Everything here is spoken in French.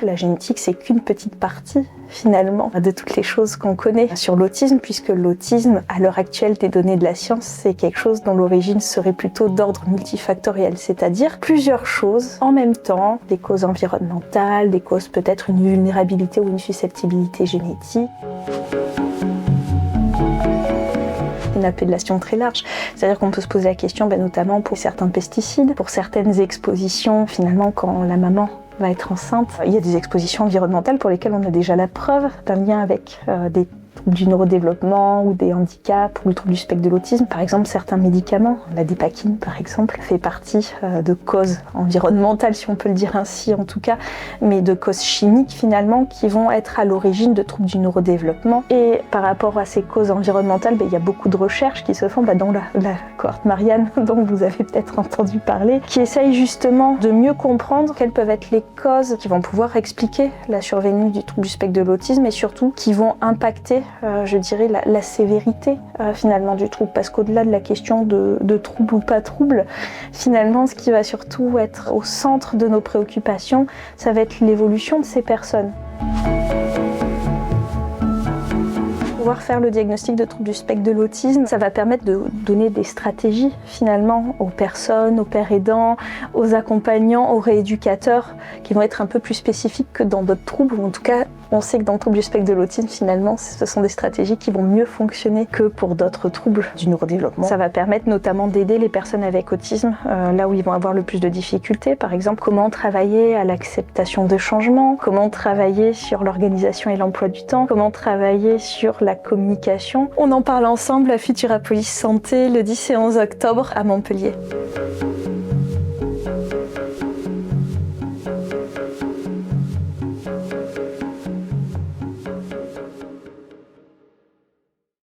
La génétique, c'est qu'une petite partie, finalement, de toutes les choses qu'on connaît sur l'autisme, puisque l'autisme, à l'heure actuelle des données de la science, c'est quelque chose dont l'origine serait plutôt d'ordre multifactoriel, c'est-à-dire plusieurs choses en même temps, des causes environnementales, des causes peut-être une vulnérabilité ou une susceptibilité génétique. Une appellation très large, c'est-à-dire qu'on peut se poser la question, notamment pour certains pesticides, pour certaines expositions, finalement, quand la maman va être enceinte. Il y a des expositions environnementales pour lesquelles on a déjà la preuve d'un lien avec des troubles du neurodéveloppement ou des handicaps ou le trouble du spectre de l'autisme. Par exemple, certains médicaments, la dépakine par exemple, fait partie de causes environnementales, si on peut le dire ainsi en tout cas, mais de causes chimiques finalement qui vont être à l'origine de troubles du neurodéveloppement. Et par rapport à ces causes environnementales, il y a beaucoup de recherches qui se font dans la cohorte Marianne, dont vous avez peut-être entendu parler, qui essayent justement de mieux comprendre quelles peuvent être les causes qui vont pouvoir expliquer la survenue du trouble du spectre de l'autisme et surtout qui vont impacter, je dirais, la sévérité finalement du trouble. Parce qu'au-delà de la question de trouble ou pas trouble, finalement, ce qui va surtout être au centre de nos préoccupations, ça va être l'évolution de ces personnes. Pouvoir faire le diagnostic de trouble du spectre de l'autisme, ça va permettre de donner des stratégies finalement aux personnes, aux pères aidants, aux accompagnants, aux rééducateurs qui vont être un peu plus spécifiques que dans d'autres troubles, ou en tout cas on sait que dans le trouble du spectre de l'autisme finalement ce sont des stratégies qui vont mieux fonctionner que pour d'autres troubles du neurodéveloppement. Ça va permettre notamment d'aider les personnes avec autisme là où ils vont avoir le plus de difficultés, par exemple comment travailler à l'acceptation de changements, comment travailler sur l'organisation et l'emploi du temps, comment travailler sur la communication. On en parle ensemble à Futurapolis Santé le 10 et 11 octobre à Montpellier.